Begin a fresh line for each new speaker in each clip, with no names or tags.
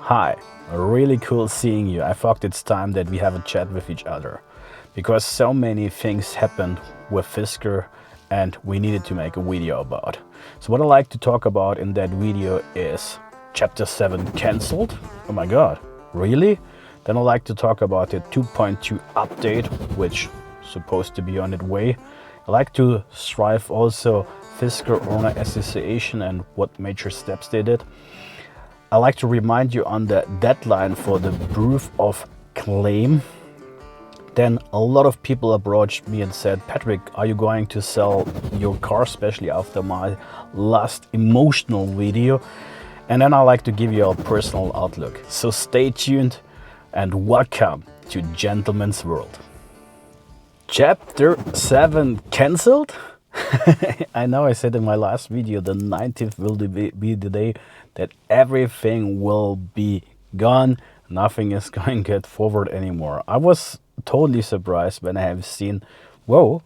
Hi, really cool seeing you. I thought it's time that we have a chat with each other because so many things happened with Fisker and we needed to make a video about. So what I like to talk about in that video is Chapter 7 cancelled. Oh my god, really? Then I like to talk about the 2.2 update, which is supposed to be on its way. I like to strive also Fisker Owner Association and what major steps they did. I like to remind you on the deadline for the proof of claim. Then a lot of people approached me and said, Patrick, are you going to sell your car, especially after my last emotional video? And then I like to give you a personal outlook. So stay tuned and welcome to Gentleman's World. Chapter 7 cancelled? I know I said in my last video the 19th will be the day that everything will be gone. Nothing is going to get forward anymore. I was totally surprised when I have seen, whoa,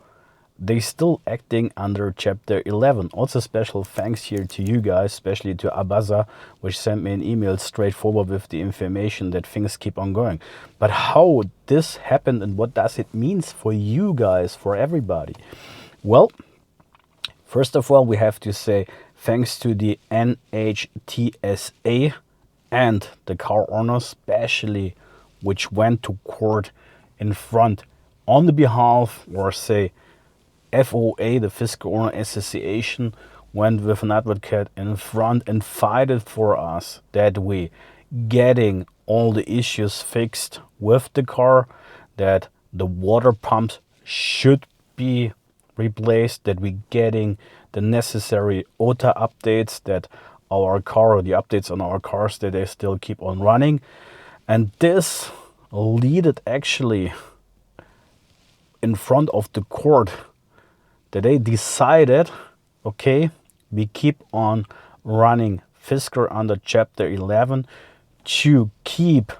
they still acting under Chapter 11. Also special thanks here to you guys, especially to Abaza, which sent me an email straightforward with the information that things keep on going. But how this happened and what does it mean for you guys, for everybody? Well, first of all, we have to say thanks to the NHTSA and the car owners, especially, which went to court in front on the behalf, or say FOA, the Fisker Owner Association, went with an advocate in front and fighted for us that we getting all the issues fixed with the car, that the water pumps should be replaced, that we getting the necessary OTA updates, that our car, or the updates on our cars, that they still keep on running. And this leaded actually in front of the court that they decided, okay, we keep on running Fisker under Chapter 11 to keep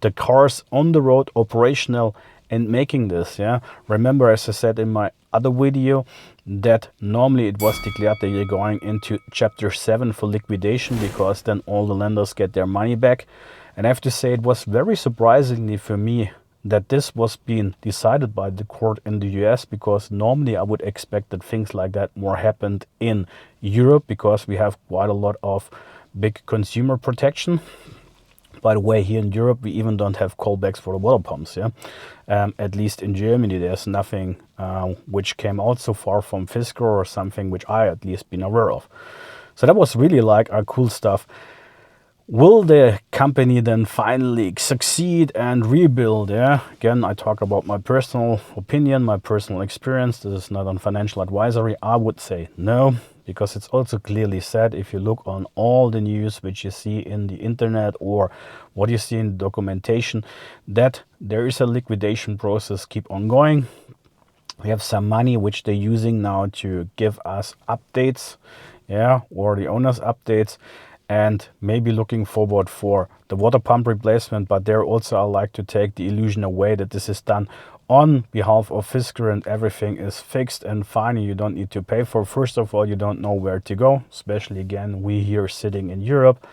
the cars on the road operational and making this, yeah. Remember, as I said in my other video, that normally it was declared that you're going into Chapter 7 for liquidation, because then all the lenders get their money back. And I have to say, it was very surprisingly for me that this was being decided by the court in the US, because normally I would expect that things like that more happened in Europe, because we have quite a lot of big consumer protection. By the way, here in Europe, we even don't have callbacks for the water pumps. Yeah, at least in Germany, there's nothing which came out so far from Fisker, or something which I at least been aware of. So that was really like our cool stuff. Will the company then finally succeed and rebuild? Yeah, again, I talk about my personal opinion, my personal experience. This is not on financial advisory. I would say no, because it's also clearly said, if you look on all the news which you see in the internet or what you see in documentation, that there is a liquidation process keep on going. We have some money which they're using now to give us updates, yeah, or the owners updates, and maybe looking forward for the water pump replacement. But there also I like to take the illusion away that this is done on behalf of Fisker and everything is fixed and fine. You don't need to pay for. First of all, you don't know where to go, especially again, we here sitting in Europe.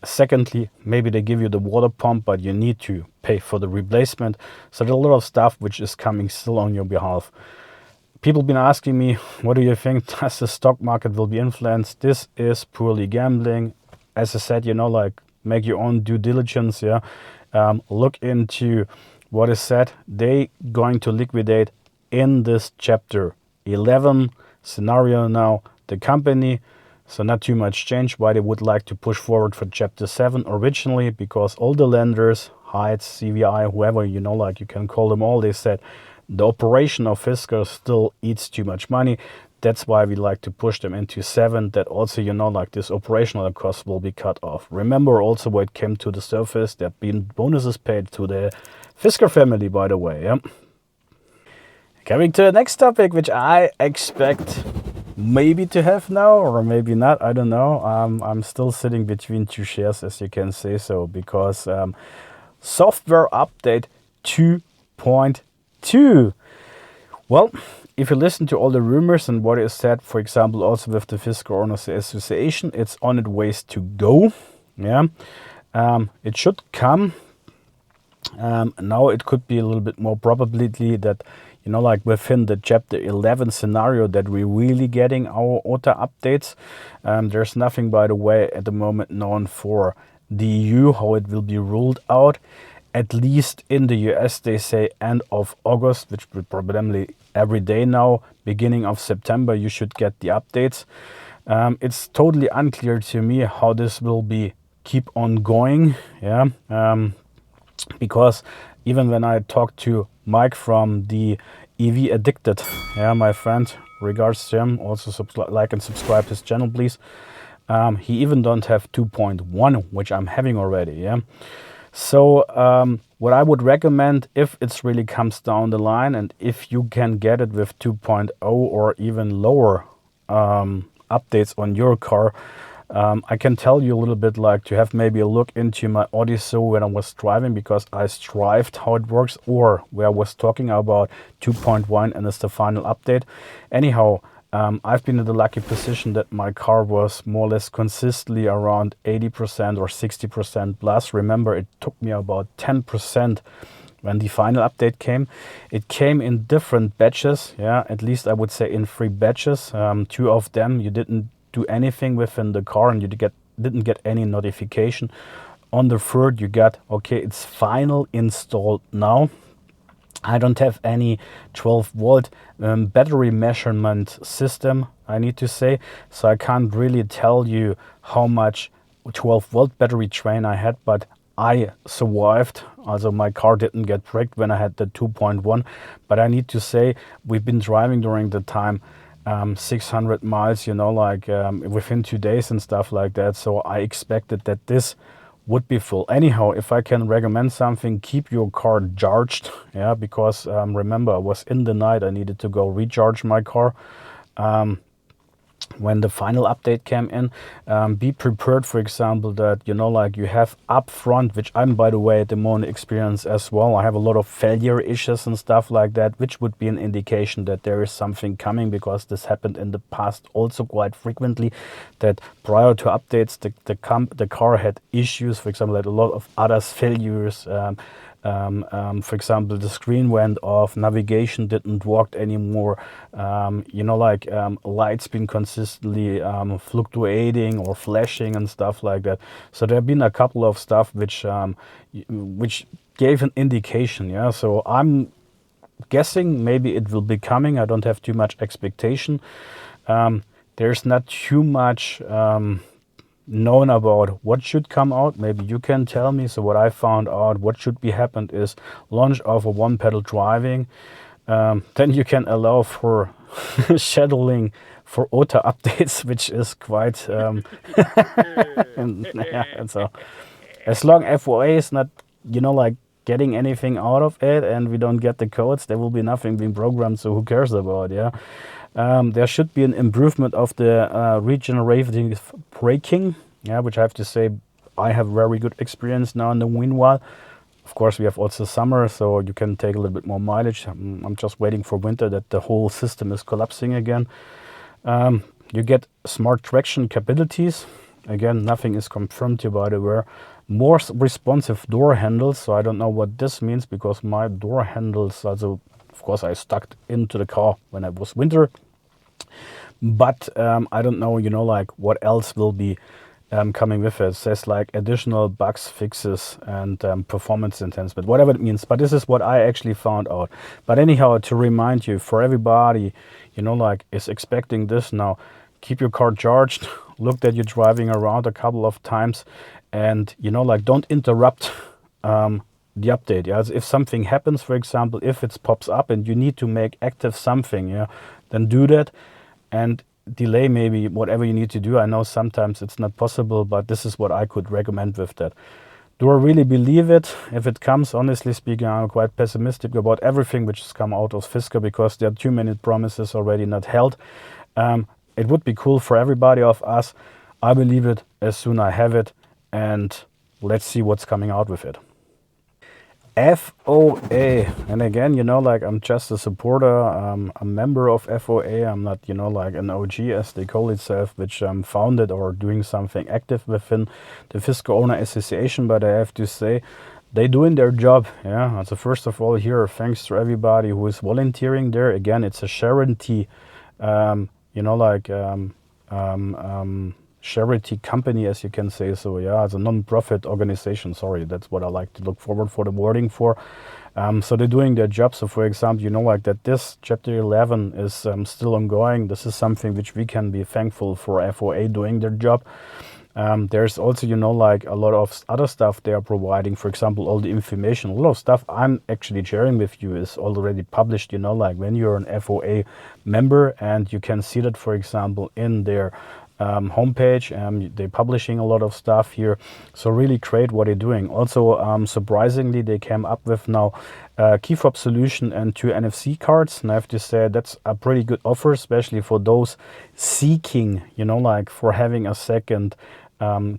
Secondly, maybe they give you the water pump, but you need to pay for the replacement. So there's a lot of stuff which is coming still on your behalf. People been asking me, what do you think? Does the stock market will be influenced? This is purely gambling. As I said, you know, like, make your own due diligence. Yeah, look into what is said. They going to liquidate in this Chapter 11 scenario now the company. So not too much change. Why they would like to push forward for Chapter 7 originally, because all the lenders, Heights, CVI, whoever, you know, like you can call them all, they said the operation of Fisker still eats too much money. That's why we like to push them into 7, that also, you know, like this operational cost will be cut off. Remember also when it came to the surface, there have been bonuses paid to the Fisker family, by the way. Yeah. Coming to the next topic, which I expect maybe to have now, or maybe not, I don't know. I'm still sitting between two chairs, as you can say so, because software update 2.2. Well, if you listen to all the rumors and what is said, for example, also with the Fisker Owner Association, it's on its ways to go. Yeah, it should come. Now it could be a little bit more probability that, like within the chapter 11 scenario, that we're really getting our OTA updates. There's nothing, by the way, at the moment known for the EU, how it will be ruled out. At least in the US, they say end of August, which will probably every day now, beginning of September, you should get the updates. It's totally unclear to me how this will be keep on going. Yeah. Because even when I talked to Mike from the EV Addicted, yeah, my friend, regards to him, also like and subscribe his channel, please. He even don't have 2.1, which I'm having already, yeah. So what I would recommend, if it's really comes down the line, and if you can get it with 2.0 or even lower updates on your car, I can tell you a little bit like to have maybe a look into my audio when I was driving, because I strived how it works, or where I was talking about 2.1 and it's the final update. Anyhow, I've been in the lucky position that my car was more or less consistently around 80% or 60% plus. Remember, it took me about 10% when the final update came. It came in different batches, yeah, at least I would say in 3 batches. 2 of them you didn't do anything within the car and you didn't get any notification. On the 3rd you got, okay, it's final installed now. I don't have any 12-volt battery measurement system, I need to say, so I can't really tell you how much 12-volt battery drain I had, but I survived. Also my car didn't get wrecked when I had the 2.1, but I need to say we've been driving during the time 600 miles, like within 2 days and stuff like that. So I expected that this would be full. Anyhow, if I can recommend something, keep your car charged. Yeah, because remember, I was in the night. I needed to go recharge my car. When the final update came in, be prepared, for example, that, like you have up front, which I'm, by the way, at the moment experience as well. I have a lot of failure issues and stuff like that, which would be an indication that there is something coming, because this happened in the past also quite frequently, that prior to updates, the car had issues, for example, had a lot of other failures. For example, the screen went off, navigation didn't work anymore, lights been consistently fluctuating or flashing and stuff like that. So there have been a couple of stuff which gave an indication. Yeah, so I'm guessing maybe it will be coming. I don't have too much expectation. There's not too much known about what should come out. Maybe you can tell me. So what I found out, what should be happened is launch of a 1-pedal driving. Then you can allow for scheduling for OTA updates, which is quite and so as long FOA is not like getting anything out of it and we don't get the codes, there will be nothing being programmed, so who cares about. Yeah. There should be an improvement of the regenerative braking, yeah, which I have to say I have very good experience now in the meanwhile. Of course, we have also summer, so you can take a little bit more mileage. I'm just waiting for winter that the whole system is collapsing again. You get smart traction capabilities. Again, nothing is confirmed here, by the way. More responsive door handles, so I don't know what this means, because my door handles, also, of course, I stuck into the car when it was winter. But I don't know, like what else will be coming with it. It says like additional bugs, fixes, and performance enhancement, whatever it means. But this is what I actually found out. But anyhow, to remind you, for everybody, like is expecting this now, keep your car charged. Look that you're driving around a couple of times, and like don't interrupt the update. Yeah, if something happens, for example, if it pops up and you need to make active something, yeah, then do that and delay maybe whatever you need to do. I know sometimes it's not possible, but this is what I could recommend with that. Do I really believe it? If it comes, honestly speaking, I'm quite pessimistic about everything which has come out of Fisker, because there are too many promises already not held. It would be cool for everybody of us. I believe it as soon as I have it, and let's see what's coming out with it. FOA, and again, you know, like I'm just a supporter, a member of FOA. I'm not, you know, like an OG as they call itself, which founded or doing something active within the Fisker Owner Association. But I have to say, they doing their job. Yeah. So first of all, here, thanks to everybody who is volunteering there. Again, it's a charity, you know, like charity company, as you can say. So yeah, it's a non-profit organization. Sorry, that's what I like to look forward for the wording for. So they're doing their job. So for example, you know, like that this chapter 11 is still ongoing. This is something which we can be thankful for FOA doing their job. There's also, you know, like a lot of other stuff they are providing. For example, all the information, a lot of stuff I'm actually sharing with you is already published, you know, like when you're an FOA member, and you can see that, for example, in their homepage. They're publishing a lot of stuff here, so really great what they're doing. Also, surprisingly, they came up with now a key fob solution and 2 NFC cards, and I have to say that's a pretty good offer, especially for those seeking, you know, like for having a second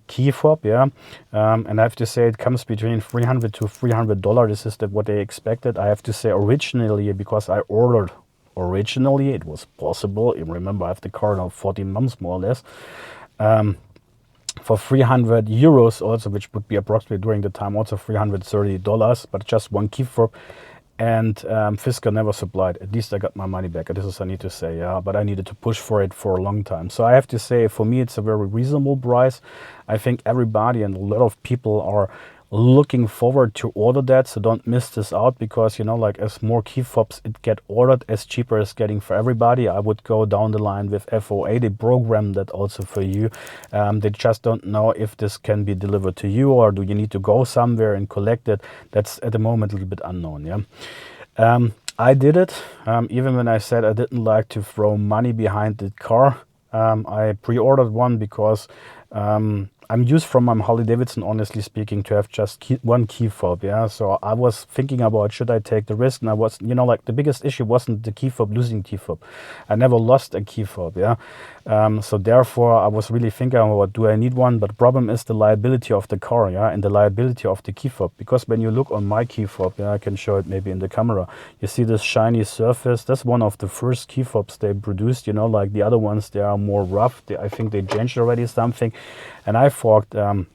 key fob. Yeah. And I have to say it comes between $300 to $300. This is what they expected. I have to say originally, because I ordered originally, it was possible. You remember, I have the car now 14 months more or less, for 300 euros also, which would be approximately during the time also $330, but just one key fob. And Fisker never supplied. At least I got my money back. This is, I need to say, yeah, but I needed to push for it for a long time. So I have to say, for me, it's a very reasonable price. I think everybody and a lot of people are looking forward to order that, so don't miss this out, because, you know, like as more key fobs it get ordered, as cheaper it's getting for everybody. I would go down the line with FOA. They program that also for you. They just don't know if this can be delivered to you, or do you need to go somewhere and collect it. That's at the moment a little bit unknown. Yeah. I did it, even when I said I didn't like to throw money behind the car. I pre-ordered one because I'm used from my Harley Davidson, honestly speaking, to have just one key fob. Yeah, so I was thinking about, should I take the risk? And I was, you know, like the biggest issue wasn't the key fob, losing key fob. I never lost a key fob. Yeah, so therefore I was really thinking about, do I need one? But the problem is the liability of the car, yeah, and the liability of the key fob. Because when you look on my key fob, yeah, I can show it maybe in the camera. You see this shiny surface. That's one of the first key fobs they produced. You know, like the other ones, they are more rough. I think they changed already something. And I thought, when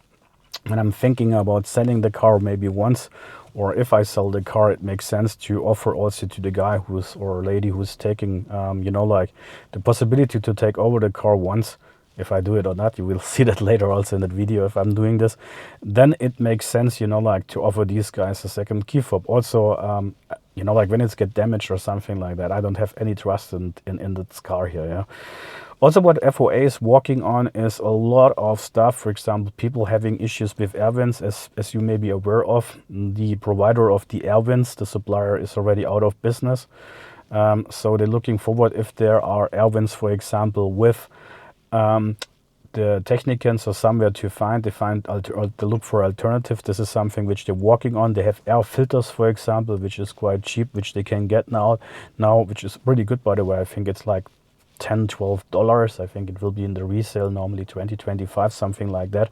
I'm thinking about selling the car maybe once, or if I sell the car, it makes sense to offer also to the guy who's, or lady who's taking, you know, like the possibility to take over the car once. If I do it or not, you will see that later also in that video if I'm doing this. Then it makes sense, you know, like to offer these guys a second key fob. Also, you know, like when it's get damaged or something like that, I don't have any trust in this car here. Yeah. Also, what FOA is working on is a lot of stuff. For example, people having issues with air vents, as you may be aware of. The provider of the air vents, the supplier, is already out of business. So they're looking forward if there are air vents, for example, with the technicians or somewhere to find. They look for alternatives. This is something which they're working on. They have air filters, for example, which is quite cheap, which they can get now, which is pretty good, by the way. I think it's like $10-12. I think it will be in the resale normally 20-25, something like that.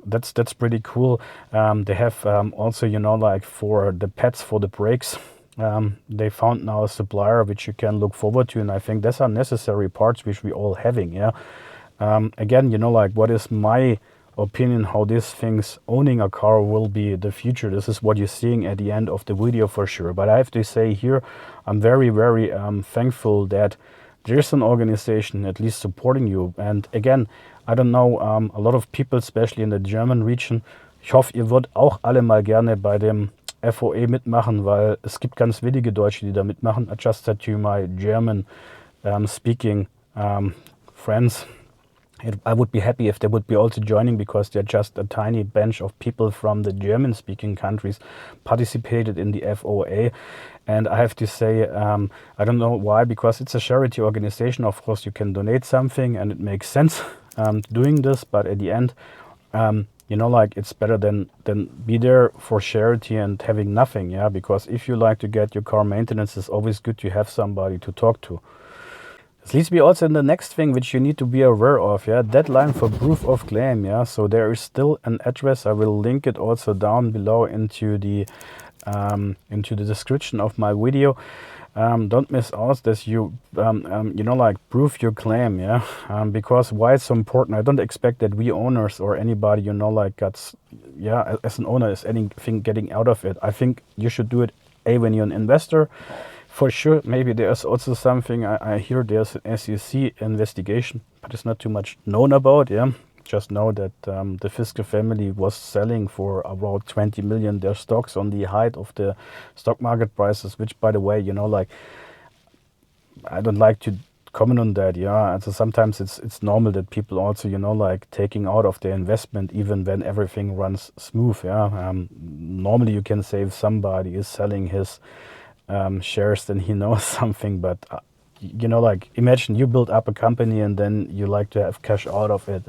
That's pretty cool. They have also, you know, like for the pads for the brakes, they found now a supplier which you can look forward to, and I think those are necessary parts which we all having. Yeah. Again, you know, like what is my opinion how these things, owning a car, will be the future. This is what you're seeing at the end of the video for sure. But I have to say here, I'm very thankful that there's an organization at least supporting you. And again, I don't know, a lot of people, especially in the German region, ich hoffe, ihr würdet auch alle mal gerne bei dem FOE mitmachen, weil es gibt ganz wenige Deutsche, die da mitmachen. I just said to my German speaking friends, I would be happy if they would be also joining, because they're just a tiny bunch of people from the German-speaking countries participated in the FOA. And I have to say, I don't know why, because it's a charity organization. Of course, you can donate something, and it makes sense doing this. But at the end, you know, like it's better than be there for charity and having nothing. Yeah, because if you like to get your car maintenance, it's always good to have somebody to talk to. This leads me also in the next thing which you need to be aware of, yeah, deadline for proof of claim, yeah. So there is still an address. I will link it also down below into the description of my video. Don't miss out that you like prove your claim, yeah. Because why it's so important, I don't expect that we owners or anybody like gets, yeah, as an owner is anything getting out of it. I think you should do it when you're an investor. For sure, maybe there's also something, I hear there's an SEC investigation, but it's not too much known about, yeah. Just know that the Fisker family was selling for about 20 million their stocks on the height of the stock market prices, which, by the way, like, I don't like to comment on that, yeah. And so sometimes it's normal that people also, like, taking out of their investment even when everything runs smooth, yeah. Normally you can say if somebody is selling his shares, then he knows something, but like, imagine you build up a company and then you like to have cash out of it.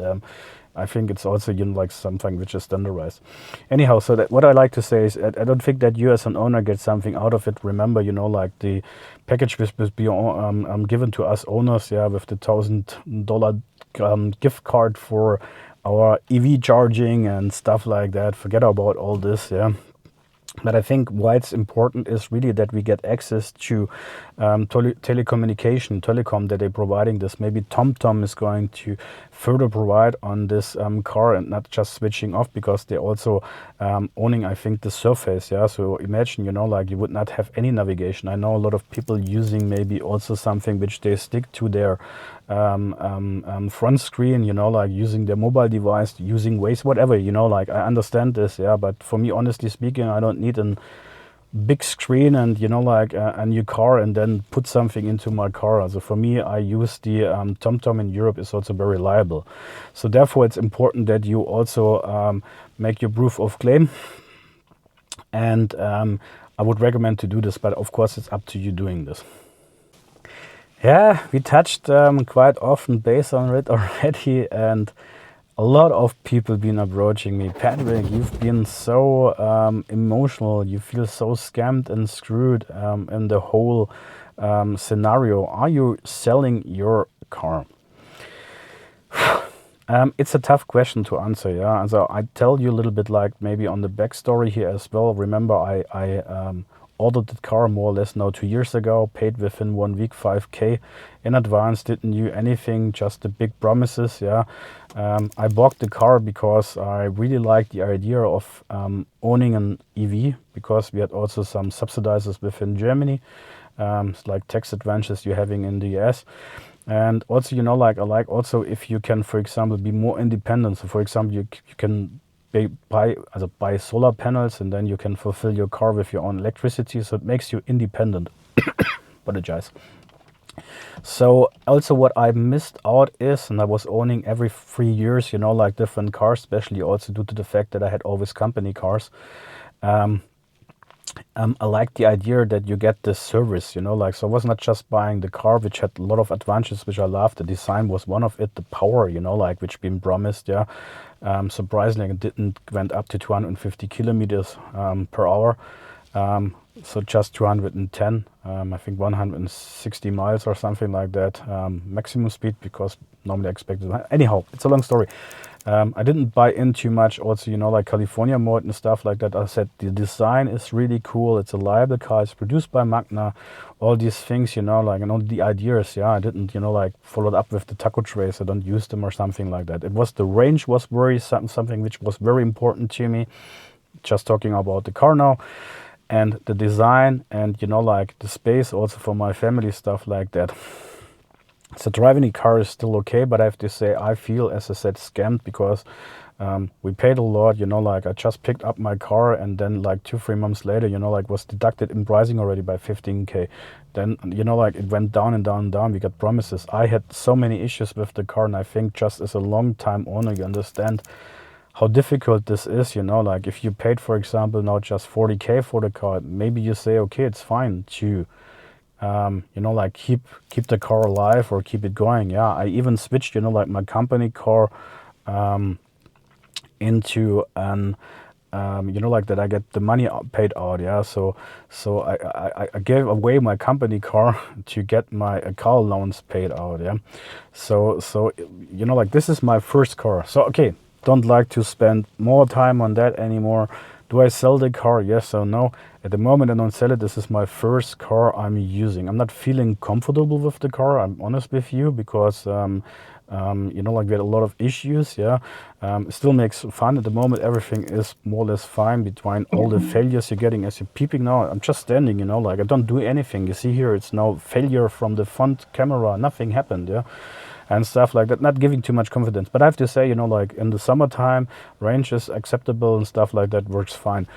I think it's also like something which is standardized. Anyhow, so that what I like to say is I don't think that you as an owner get something out of it. Remember, like the package which was given to us owners, yeah, with the $1,000 gift card for our EV charging and stuff like that. Forget about all this, yeah. But I think why it's important is really that we get access to telecom that they're providing this. Maybe TomTom is going to further provide on this car and not just switching off, because they're also owning, I think, the surface. Yeah, so imagine, like, you would not have any navigation. I know a lot of people using maybe also something which they stick to their front screen, like using their mobile device, using Waze, whatever, like, I understand this, yeah, but for me, honestly speaking, I don't need a big screen and, like, a new car and then put something into my car. Also for me, I use the TomTom in Europe is also very reliable. So therefore, it's important that you also make your proof of claim. And I would recommend to do this, but of course, it's up to you doing this. Yeah, we touched quite often base on it already, and a lot of people been approaching me. Patrick, you've been so emotional. You feel so scammed and screwed in the whole scenario. Are you selling your car? It's a tough question to answer, yeah. And so I tell you a little bit, like, maybe on the backstory here as well. Remember, I ordered the car more or less now 2 years ago, paid within 1 week 5K in advance, didn't do anything, just the big promises, yeah. I bought the car because I really liked the idea of owning an EV, because we had also some subsidizers within Germany, like tax advantages you're having in the US. And also, like, I like also if you can, for example, be more independent. So for example, you can buy solar panels, and then you can fulfill your car with your own electricity, so it makes you independent. Apologize. So also what I missed out is, and I was owning every 3 years, like, different cars, especially also due to the fact that I had always company cars. I like the idea that you get this service, like, so I was not just buying the car, which had a lot of advantages, which I loved. The design was one of it, the power, like, which been promised, yeah. Surprisingly, it didn't went up to 250 kilometers per hour. So just 210, I think 160 miles or something like that, maximum speed, because normally I expected. Anyhow, it's a long story. I didn't buy in too much also, like California mode and stuff like that. I said the design is really cool. It's a reliable car. It's produced by Magna. All these things, like, the ideas, yeah. I didn't, like, follow it up with the taco trays. I don't use them or something like that. It was the range was very something which was very important to me. Just talking about the car now. And the design and, like, the space also for my family, stuff like that. So driving the car is still okay, but I have to say I feel, as I said, scammed, because we paid a lot, like, I just picked up my car and then, like, 2-3 months later, like, was deducted in pricing already by 15K. Then, like, it went down and down and down. We got promises. I had so many issues with the car, and I think just as a long-time owner, you understand how difficult this is, like, if you paid, for example, now just 40K for the car, maybe you say, okay, it's fine to, like, keep the car alive or keep it going. Yeah, I even switched, like, my company car into an you know, like that I get the money paid out. Yeah, so I gave away my company car to get my car loans paid out. Yeah, so you know, like this is my first car. So okay, don't like to spend more time on that anymore. Do I sell the car? Yes or no? At the moment, I don't sell it. This is my first car I'm using. I'm not feeling comfortable with the car. I'm honest with you, because you know, like we had a lot of issues. Yeah, it still makes fun at the moment. Everything is more or less fine between all the failures you're getting as you're peeping now. I'm just standing, you know, like I don't do anything. You see here, it's no failure from the front camera. Nothing happened. Yeah. And stuff like that, not giving too much confidence. But I have to say, you know, like in the summertime, range is acceptable and stuff like that works fine.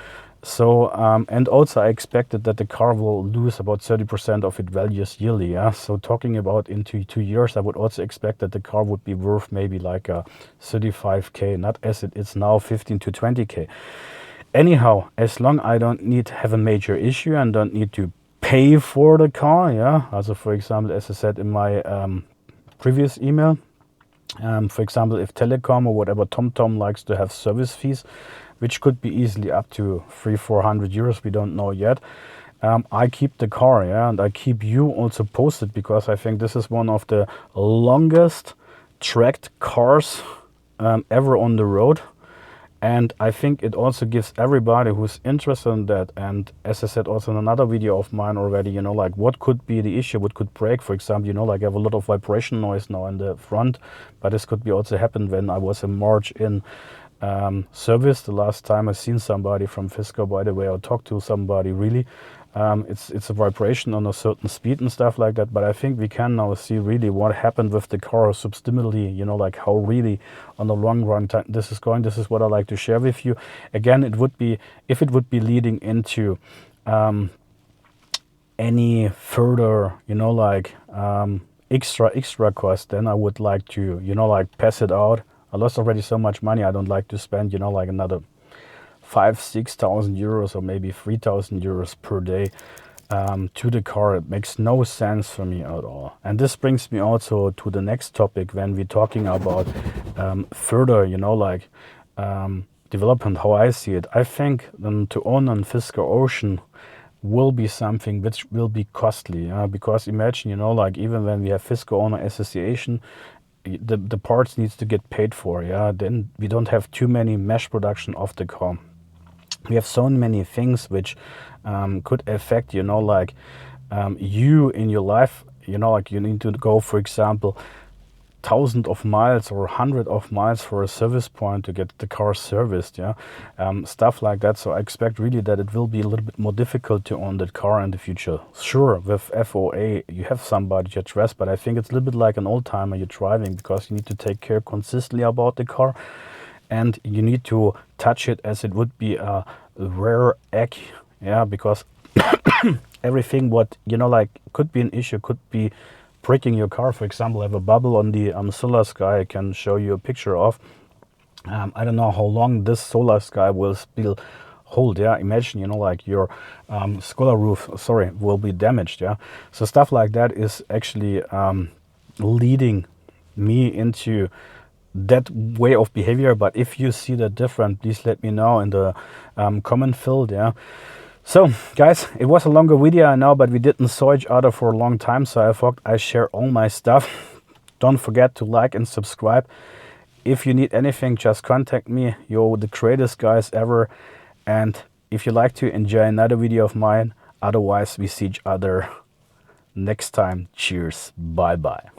So, and also I expected that the car will lose about 30% of its values yearly. Yeah. So talking about into 2 years, I would also expect that the car would be worth maybe like a 35K, not as it is now 15 to 20K. Anyhow, as long I don't need to have a major issue and don't need to pay for the car. Yeah. Also, for example, as I said in my, previous email, for example, if Telecom or whatever TomTom likes to have service fees, which could be easily up to 300-400 euros, we don't know yet. I keep the car, yeah, and I keep you also posted, because I think this is one of the longest tracked cars ever on the road. And I think it also gives everybody who's interested in that, and as I said also in another video of mine already, you know, like what could be the issue, what could break. For example, you know, like I have a lot of vibration noise now in the front, but this could be also happened when I was in March in service. The last time I seen somebody from Fisker, by the way, I talked to somebody really. It's a vibration on a certain speed and stuff like that, but I think we can now see really what happened with the car subliminally, you know, like how really on the long run this is going. This is what I like to share with you. Again, it would be, if it would be leading into any further, you know, like extra cost, then I would like to, you know, like pass it out. I lost already so much money, I don't like to spend, you know, like another 5,000-6,000 euros or maybe 3,000 euros per day to the car. It makes no sense for me at all. And this brings me also to the next topic when we're talking about further, you know, like development, how I see it. I think to own a Fisker Ocean will be something which will be costly, because imagine, you know, like even when we have Fisker Owner Association, the parts needs to get paid for. Yeah, then we don't have too many mass production of the car. We have so many things which could affect, you know, like you in your life, you know, like you need to go, for example, thousands of miles or hundreds of miles for a service point to get the car serviced. Yeah, stuff like that. So I expect really that it will be a little bit more difficult to own that car in the future. Sure, with FOA you have somebody you trust, but I think it's a little bit like an old timer you're driving, because you need to take care consistently about the car, and you need to touch it as it would be a rare egg. Yeah, because everything what, you know, like could be an issue, could be breaking your car. For example, I have a bubble on the solar sky I can show you a picture of. I don't know how long this solar sky will still hold. Yeah, imagine, you know, like your solar roof, sorry, will be damaged. Yeah, so stuff like that is actually leading me into that way of behavior. But if you see that different, please let me know in the comment field. Yeah, so guys, it was a longer video, I know, but we didn't saw each other for a long time, so I thought I share all my stuff. Don't forget to like and subscribe. If you need anything, just contact me. You're the greatest guys ever. And if you like to enjoy another video of mine, otherwise we see each other next time. Cheers, bye bye.